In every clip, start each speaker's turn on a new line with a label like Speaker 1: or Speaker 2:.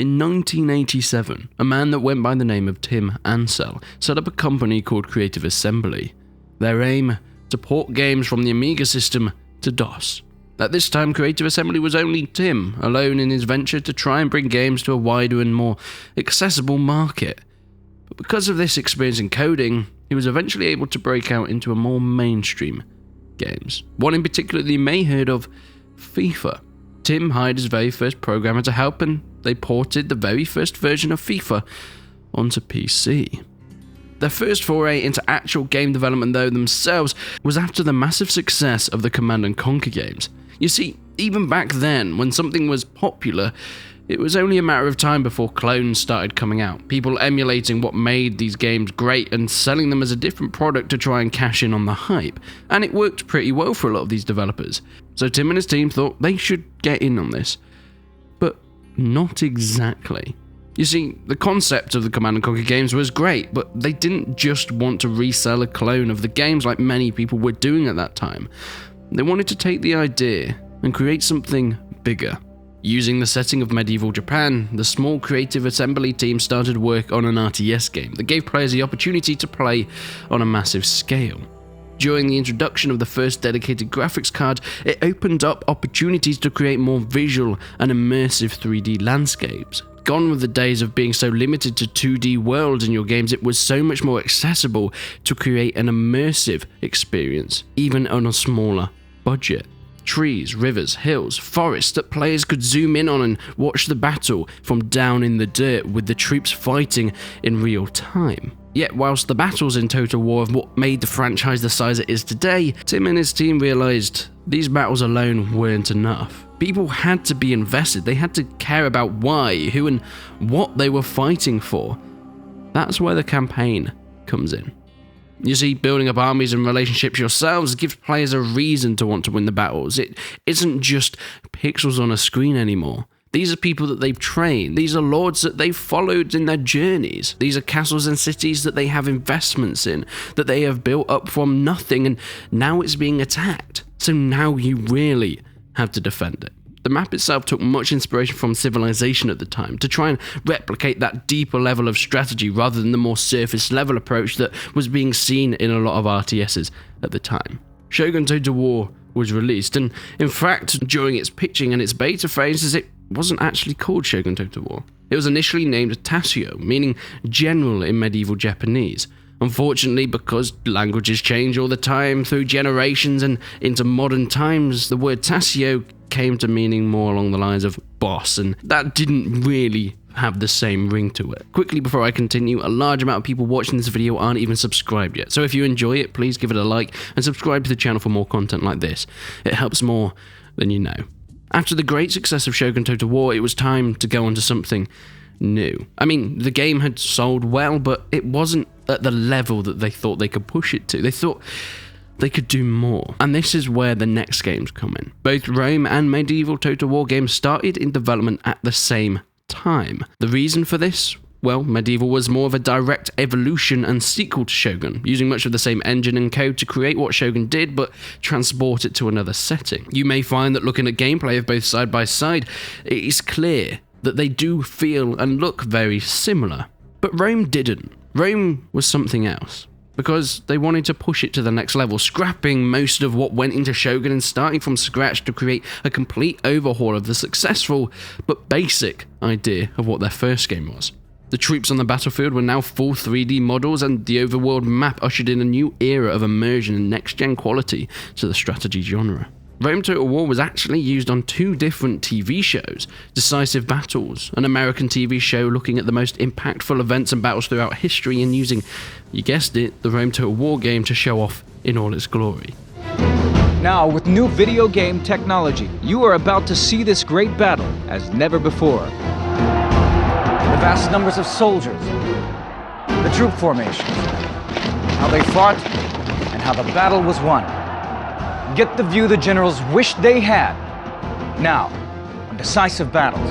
Speaker 1: In 1987, a man that went by the name of Tim Ansel set up a company called Creative Assembly. Their aim? To port games from the Amiga system to DOS. At this time, Creative Assembly was only Tim, alone in his venture to try and bring games to a wider and more accessible market. But because of this experience in coding, he was eventually able to break out into a more mainstream games. One in particular that you may have heard of, FIFA. Tim hired his very first programmer to help, and they ported the very first version of FIFA onto PC. Their first foray into actual game development, though, themselves was after the massive success of the Command & Conquer games. You see, even back then, when something was popular, it was only a matter of time before clones started coming out, people emulating what made these games great and selling them as a different product to try and cash in on the hype. And it worked pretty well for a lot of these developers. So Tim and his team thought they should get in on this. But not exactly. You see, the concept of the Command & Conquer games was great, but they didn't just want to resell a clone of the games like many people were doing at that time. They wanted to take the idea and create something bigger. Using the setting of medieval Japan, the small Creative Assembly team started work on an RTS game that gave players the opportunity to play on a massive scale. During the introduction of the first dedicated graphics card, it opened up opportunities to create more visual and immersive 3D landscapes. Gone were the days of being so limited to 2D worlds in your games. It was so much more accessible to create an immersive experience, even on a smaller budget. Trees, rivers, hills, forests that players could zoom in on and watch the battle from down in the dirt with the troops fighting in real time. Yet whilst the battles in Total War have what made the franchise the size it is today, Tim and his team realised these battles alone weren't enough. People had to be invested, they had to care about why, who and what they were fighting for. That's where the campaign comes in. You see, building up armies and relationships yourselves gives players a reason to want to win the battles. It isn't just pixels on a screen anymore. These are people that they've trained. These are lords that they've followed in their journeys. These are castles and cities that they have investments in, that they have built up from nothing, and now it's being attacked. So now you really have to defend it. The map itself took much inspiration from Civilization at the time to try and replicate that deeper level of strategy rather than the more surface level approach that was being seen in a lot of RTSs at the time. Shogun Total War was released, and in fact, during its pitching and its beta phases, it wasn't actually called Shogun Total War. It was initially named Tassio, meaning general in medieval Japanese. Unfortunately, because languages change all the time through generations and into modern times, the word Tassio came to meaning more along the lines of boss, and that didn't really have the same ring to it. Quickly before I continue, a large amount of people watching this video aren't even subscribed yet, so if you enjoy it, please give it a like and subscribe to the channel for more content like this. It helps more than you know. After the great success of Shogun Total War, it was time to go on to something new. I mean, the game had sold well, but it wasn't at the level that they thought they could push it to. They thought they could do more. And this is where the next games come in. Both Rome and medieval Total War games started in development at the same time. The reason for this? Well, medieval was more of a direct evolution and sequel to Shogun, using much of the same engine and code to create what Shogun did, but transport it to another setting. You may find that looking at gameplay of both side by side, it is clear that they do feel and look very similar. But Rome didn't. Rome was something else, because they wanted to push it to the next level, scrapping most of what went into Shogun and starting from scratch to create a complete overhaul of the successful but basic idea of what their first game was. The troops on the battlefield were now full 3D models, and the overworld map ushered in a new era of immersion and next-gen quality to the strategy genre. Rome Total War was actually used on 2 different TV shows, Decisive Battles, an American TV show looking at the most impactful events and battles throughout history and using, you guessed it, the Rome Total War game to show off in all its glory.
Speaker 2: Now, with new video game technology, you are about to see this great battle as never before. The vast numbers of soldiers, the troop formations, how they fought, and how the battle was won. Get the view the generals wished they had. Now, on Decisive Battles.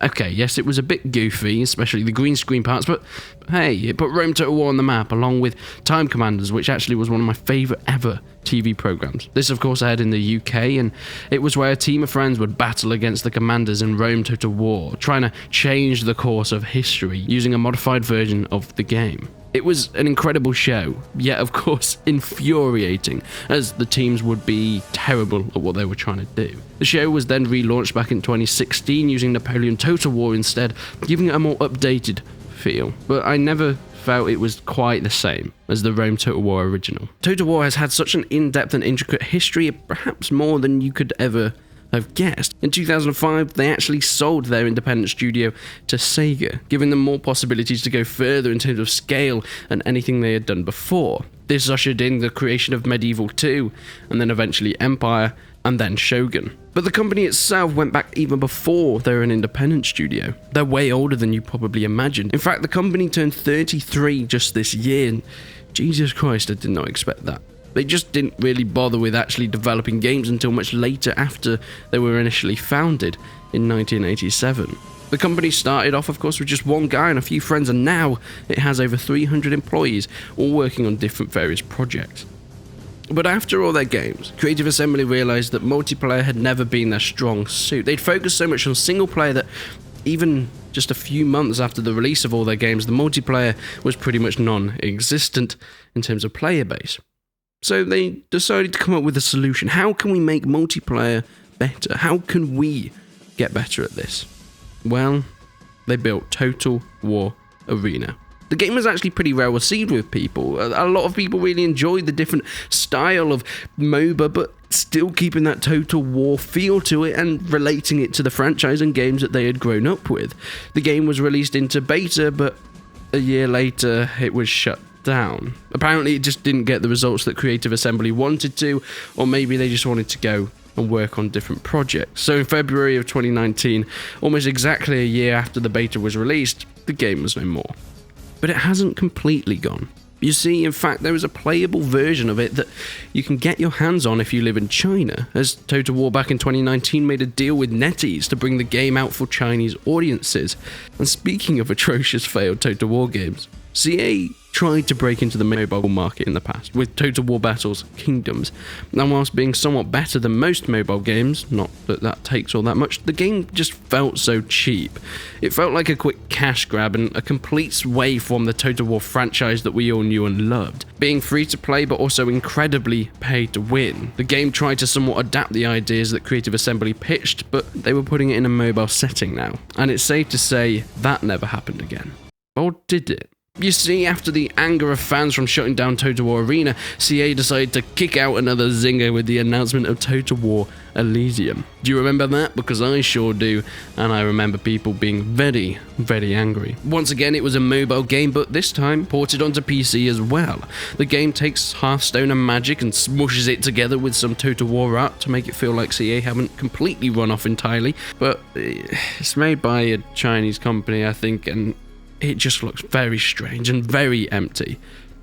Speaker 1: Okay, yes, it was a bit goofy, especially the green screen parts, but hey, it put Rome Total War on the map, along with Time Commanders, which actually was one of my favourite ever TV programmes. This, of course, aired in the UK, and it was where a team of friends would battle against the commanders in Rome Total War, trying to change the course of history using a modified version of the game. It was an incredible show, yet of course infuriating, as the teams would be terrible at what they were trying to do. The show was then relaunched back in 2016 using Napoleon Total War instead, giving it a more updated feel, but I never felt it was quite the same as the Rome Total War original. Total War has had such an in-depth and intricate history, perhaps more than you could ever have guessed. In 2005, they actually sold their independent studio to Sega, giving them more possibilities to go further in terms of scale and anything they had done before. This ushered in the creation of Medieval 2, and then eventually Empire, and then Shogun. But the company itself went back even before they were an independent studio. They're way older than you probably imagined. In fact, the company turned 33 just this year, and Jesus Christ, I did not expect that. They just didn't really bother with actually developing games until much later after they were initially founded in 1987. The company started off, of course, with just one guy and a few friends, and now it has over 300 employees, all working on different various projects. But after all their games, Creative Assembly realised that multiplayer had never been their strong suit. They'd focused so much on single player that even just a few months after the release of all their games, the multiplayer was pretty much non-existent in terms of player base. So they decided to come up with a solution. How can we make multiplayer better? How can we get better at this? Well, they built Total War Arena. The game was actually pretty well received with people. A lot of people really enjoyed the different style of MOBA, but still keeping that Total War feel to it and relating it to the franchise and games that they had grown up with. The game was released into beta, but a year later it was shut down. Apparently it just didn't get the results that Creative Assembly wanted to, or maybe they just wanted to go and work on different projects. So in February of 2019, almost exactly a year after the beta was released, the game was no more. But it hasn't completely gone. You see, in fact, there is a playable version of it that you can get your hands on if you live in China, as Total War back in 2019 made a deal with NetEase to bring the game out for Chinese audiences. And speaking of atrocious failed Total War games, CA tried to break into the mobile market in the past with Total War Battles Kingdoms, and whilst being somewhat better than most mobile games, not that that takes all that much, the game just felt so cheap. It felt like a quick cash grab and a complete sway from the Total War franchise that we all knew and loved. Being free to play but also incredibly pay to win, the game tried to somewhat adapt the ideas that Creative Assembly pitched, but they were putting it in a mobile setting now, and it's safe to say that never happened again. Or did it? You see, after the anger of fans from shutting down Total War Arena, CA decided to kick out another zinger with the announcement of Total War Elysium. Do you remember that? Because I sure do, and I remember people being very, very angry. Once again, it was a mobile game, but this time ported onto PC as well. The game takes Hearthstone and Magic and smushes it together with some Total War art to make it feel like CA haven't completely run off entirely, but it's made by a Chinese company, I think, and it just looks very strange and very empty.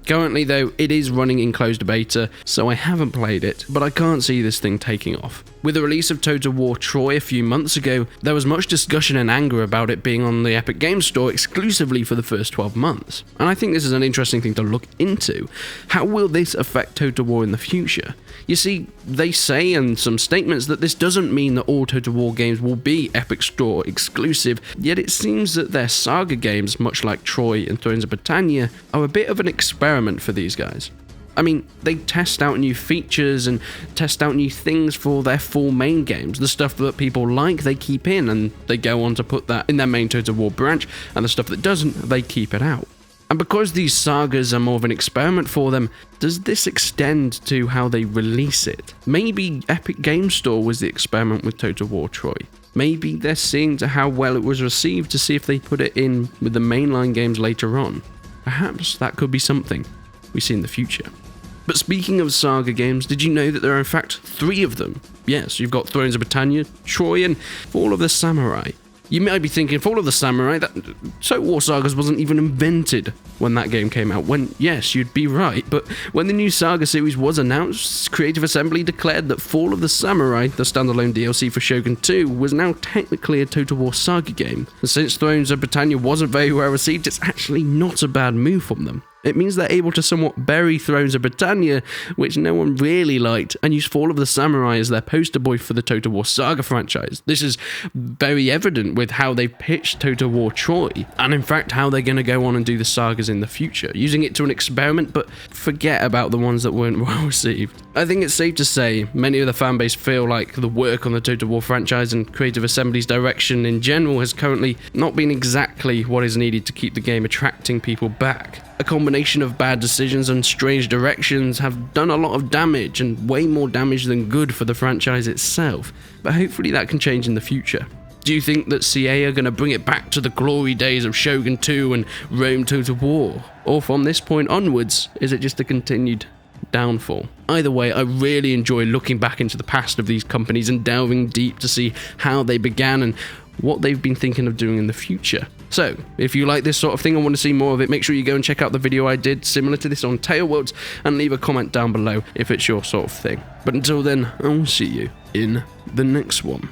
Speaker 1: Currently though, it is running in closed beta, so I haven't played it, but I can't see this thing taking off. With the release of Total War Troy a few months ago, there was much discussion and anger about it being on the Epic Games Store exclusively for the first 12 months. And I think this is an interesting thing to look into. How will this affect Total War in the future? You see, they say in some statements that this doesn't mean that all Total War games will be Epic Store exclusive, yet it seems that their Saga games, much like Troy and Thrones of Britannia, are a bit of an experiment for these guys. I mean, they test out new features and test out new things for their full main games. The stuff that people like, they keep in, and they go on to put that in their main Total War branch, and the stuff that doesn't, they keep it out. And because these sagas are more of an experiment for them, does this extend to how they release it? Maybe Epic Games Store was the experiment with Total War Troy. Maybe they're seeing to how well it was received to see if they put it in with the mainline games later on. Perhaps that could be something we see in the future. But speaking of Saga games, did you know that there are in fact 3 of them? Yes, you've got Thrones of Britannia, Troy, and Fall of the Samurai. You might be thinking, Fall of the Samurai, that Total War Sagas wasn't even invented when that game came out. When, yes, you'd be right, but when the new Saga series was announced, Creative Assembly declared that Fall of the Samurai, the standalone DLC for Shogun 2, was now technically a Total War Saga game. And since Thrones of Britannia wasn't very well received, it's actually not a bad move from them. It means they're able to somewhat bury Thrones of Britannia, which no one really liked, and use Fall of the Samurai as their poster boy for the Total War Saga franchise. This is very evident with how they've pitched Total War Troy, and in fact how they're going to go on and do the sagas in the future, using it to an experiment, but forget about the ones that weren't well received. I think it's safe to say many of the fanbase feel like the work on the Total War franchise and Creative Assembly's direction in general has currently not been exactly what is needed to keep the game attracting people back. A combination of bad decisions and strange directions have done a lot of damage, and way more damage than good for the franchise itself, but hopefully that can change in the future. Do you think that CA are going to bring it back to the glory days of Shogun 2 and Rome Total War? Or from this point onwards, is it just a continued downfall? Either way, I really enjoy looking back into the past of these companies and delving deep to see how they began and what they've been thinking of doing in the future. So, if you like this sort of thing and want to see more of it, make sure you go and check out the video I did similar to this on Tale Worlds and leave a comment down below if it's your sort of thing. But until then, I'll see you in the next one.